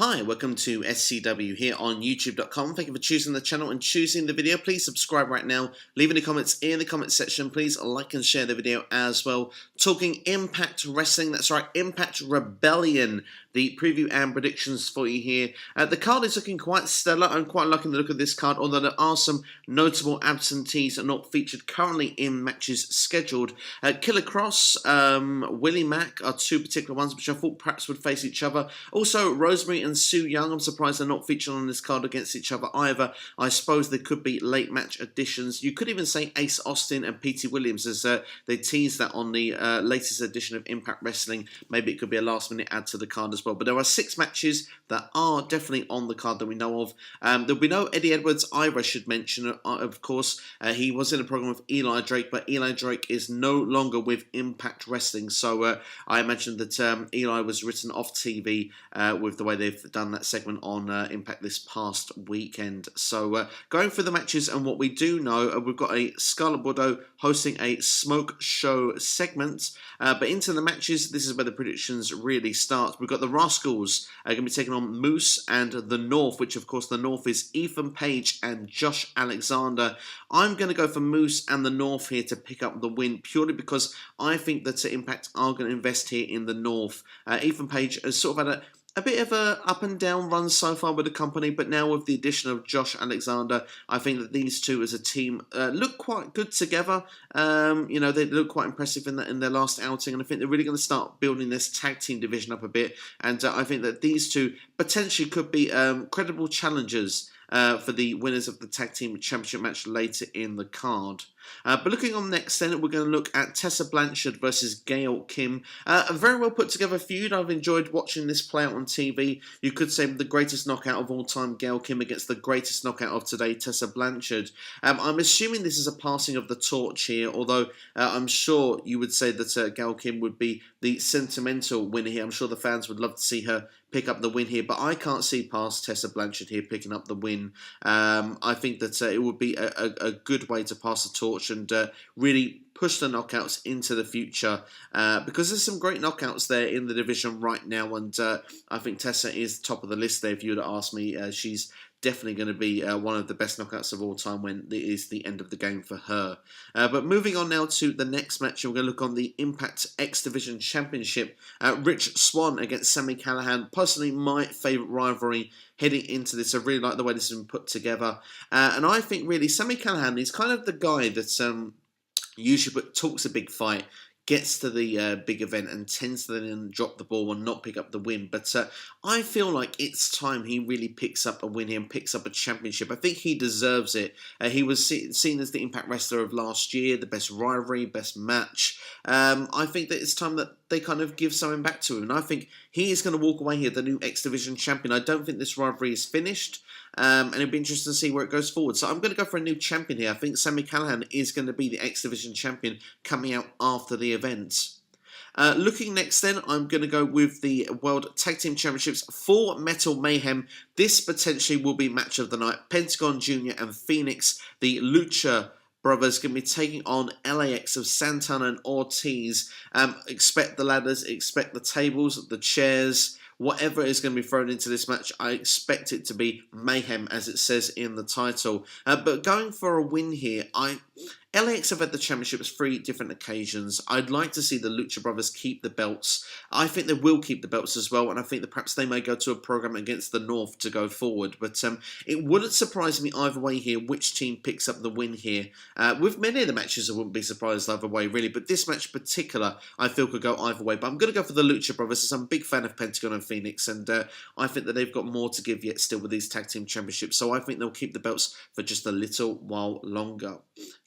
Hi, welcome to SCW here on YouTube.com. Thank you for choosing the channel and choosing the video. Please subscribe right now. Leave any comments in the comment section. Please like and share the video as well. Talking Impact Wrestling, that's right, Impact Rebellion. The preview and predictions for you here. The card is looking quite stellar. I'm quite liking the look of this card, although there are some notable absentees not featured currently in matches scheduled. Killer Cross, Willie Mack are two particular ones which I thought perhaps would face each other. Also, Rosemary and Sue Young, I'm surprised they're not featured on this card against each other either. I suppose there could be late match additions. You could even say Ace Austin and P.T. Williams as they teased that on the latest edition of Impact Wrestling. Maybe it could be a last minute add to the card as well. But there are 6 matches that are definitely on the card that we know of. There'll be no Eddie Edwards either, I should mention. Of course, he was in a program with Eli Drake, but Eli Drake is no longer with Impact Wrestling. So I imagine that Eli was written off TV with the way they've done that segment on Impact this past weekend. So going through the matches and what we do know, we've got a Scarlett Bordeaux hosting a smoke show segment. But into the matches, this is where the predictions really start. We've got the Rascals going to be taking on Moose and the North, which of course the North is Ethan Page and Josh Alexander. I'm going to go for Moose and the North here to pick up the win, purely because I think that Impact are going to invest here in the North. Ethan Page has sort of had a bit of a up and down run so far with the company, but now with the addition of Josh Alexander, I think that these two as a team look quite good together. You know, they look quite impressive in their last outing, and I think they're really going to start building this tag team division up a bit. And I think that these two potentially could be credible challengers for the winners of the Tag Team Championship match later in the card. But looking on next then, we're going to look at Tessa Blanchard versus Gail Kim. A very well put together feud. I've enjoyed watching this play out on TV. You could say the greatest knockout of all time, Gail Kim, against the greatest knockout of today, Tessa Blanchard. I'm assuming this is a passing of the torch here, although I'm sure you would say that Gail Kim would be the sentimental winner here. I'm sure the fans would love to see her pick up the win here, but I can't see past Tessa Blanchard here picking up the win. I think that it would be a good way to pass the torch and really push the knockouts into the future because there's some great knockouts there in the division right now, and I think Tessa is top of the list there if you were to ask me. She's definitely going to be one of the best knockouts of all time when it is the end of the game for her. But moving on now to the next match, we're going to look on the Impact X Division Championship. Rich Swann against Sami Callihan. Personally, my favourite rivalry heading into this. I really like the way this has been put together. And I think really Sami Callihan is kind of the guy that usually talks a big fight, gets to the big event and tends to then drop the ball and not pick up the win. But I feel like it's time he really picks up a win here and picks up a championship. I think he deserves it. He was seen as the Impact Wrestler of last year, the best rivalry, best match. I think that it's time that they kind of give something back to him. And I think he is going to walk away here the new X Division champion. I don't think this rivalry is finished. And it'd be interesting to see where it goes forward. So I'm going to go for a new champion here. I think Sami Callihan is going to be the X Division champion coming out after the event. Looking next then, I'm going to go with the World Tag Team Championships for Metal Mayhem. This potentially will be match of the night. Pentagon Jr. and Phoenix, the Lucha Brothers, going to be taking on LAX of Santana and Ortiz. Expect the ladders, expect the tables, the chairs. Whatever is going to be thrown into this match, I expect it to be mayhem, as it says in the title. But going for a win here, LAX have had the championships 3 different occasions. I'd like to see the Lucha Brothers keep the belts. I think they will keep the belts as well, and I think that perhaps they may go to a program against the North to go forward. But it wouldn't surprise me either way here which team picks up the win here. With many of the matches, I wouldn't be surprised either way, really. But this match in particular, I feel could go either way. But I'm going to go for the Lucha Brothers, as I'm a big fan of Pentagon and Phoenix, and I think that they've got more to give yet still with these tag team championships. So I think they'll keep the belts for just a little while longer.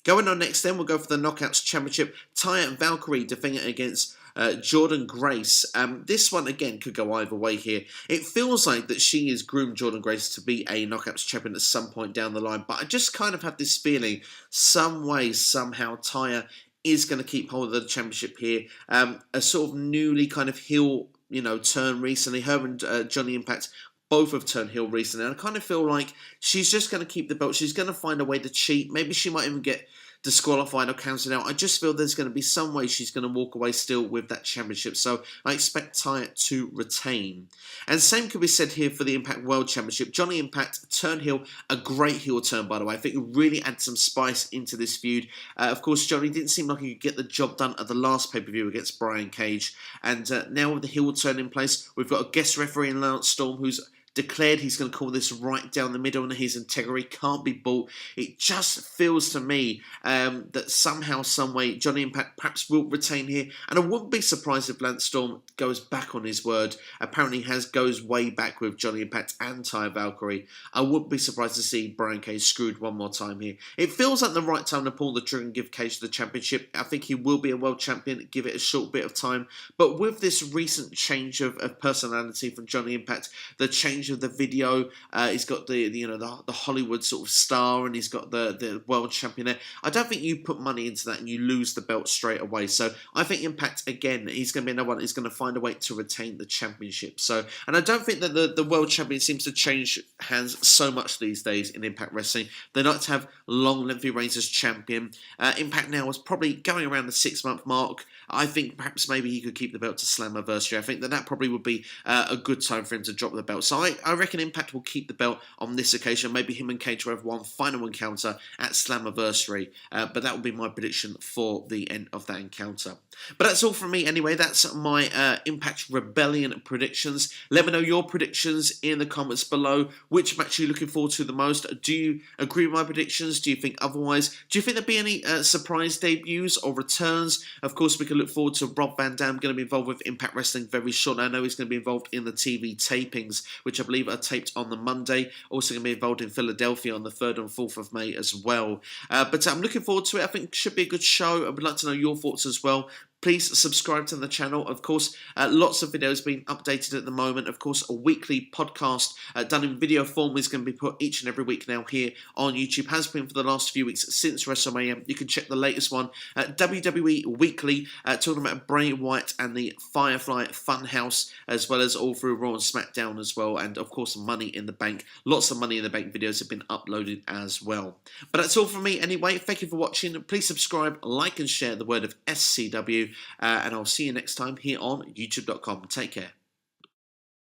Going on next then, we'll go for the Knockouts Championship. Taya Valkyrie defending against Jordynne Grace. This one, again, could go either way here. It feels like that she has groomed Jordynne Grace to be a Knockouts Champion at some point down the line, but I just kind of have this feeling, some way, somehow, Taya is going to keep hold of the championship here. A sort of newly kind of heel, turn recently. Her and Johnny Impact both have turned heel recently, and I kind of feel like she's just going to keep the belt. She's going to find a way to cheat. Maybe she might even get disqualified or counted out. I just feel there's going to be some way she's going to walk away still with that championship. So I expect Taya to retain. And same could be said here for the Impact World Championship. Johnny Impact turned heel, a great heel turn, by the way. I think it really adds some spice into this feud. Of course, Johnny didn't seem like he could get the job done at the last pay-per-view against Brian Cage. And now with the heel turn in place, we've got a guest referee in Lance Storm who's declared he's going to call this right down the middle, and his integrity can't be bought. It just feels to me that somehow, someway, Johnny Impact perhaps will retain here, and I wouldn't be surprised if Lance Storm goes back on his word. Apparently goes way back with Johnny Impact and Taya Valkyrie. I wouldn't be surprised to see Brian Cage screwed one more time here. It feels like the right time to pull the trigger and give Cage the championship. I think he will be a world champion, give it a short bit of time, but with this recent change of personality from Johnny Impact, the change of the video, he's got the Hollywood sort of star, and he's got the world champion there. I don't think you put money into that and you lose the belt straight away. So I think Impact, again, he's going to be another one. He's going to find a way to retain the championship. So, and I don't think that the world champion seems to change hands so much these days in Impact Wrestling. They like to have long, lengthy reigns as champion. Impact now is probably going around the 6-month mark. I think perhaps maybe he could keep the belt to Slammiversary. I think that probably would be a good time for him to drop the belt. So I reckon Impact will keep the belt on this occasion. Maybe him and Cage will have one final encounter at Slammiversary. But that will be my prediction for the end of that encounter. But that's all from me anyway. That's my Impact Rebellion predictions. Let me know your predictions in the comments below. Which match are you looking forward to the most? Do you agree with my predictions? Do you think otherwise? Do you think there'll be any surprise debuts or returns? Of course, we can look forward to Rob Van Dam going to be involved with Impact Wrestling very shortly. I know he's going to be involved in the TV tapings, which I believe are taped on the Monday. Also going to be involved in Philadelphia on the 3rd and 4th of May as well. But I'm looking forward to it. I think it should be a good show. I would like to know your thoughts as well. Please subscribe to the channel. Of course, lots of videos being updated at the moment. Of course, a weekly podcast done in video form is going to be put each and every week now here on YouTube. Has been for the last few weeks since WrestleMania. You can check the latest one at WWE Weekly, talking about Bray Wyatt and the Firefly Funhouse, as well as all through Raw and SmackDown as well. And of course, Money in the Bank. Lots of Money in the Bank videos have been uploaded as well. But that's all from me anyway. Thank you for watching. Please subscribe, like and share the word of SCW. And I'll see you next time here on YouTube.com. Take care.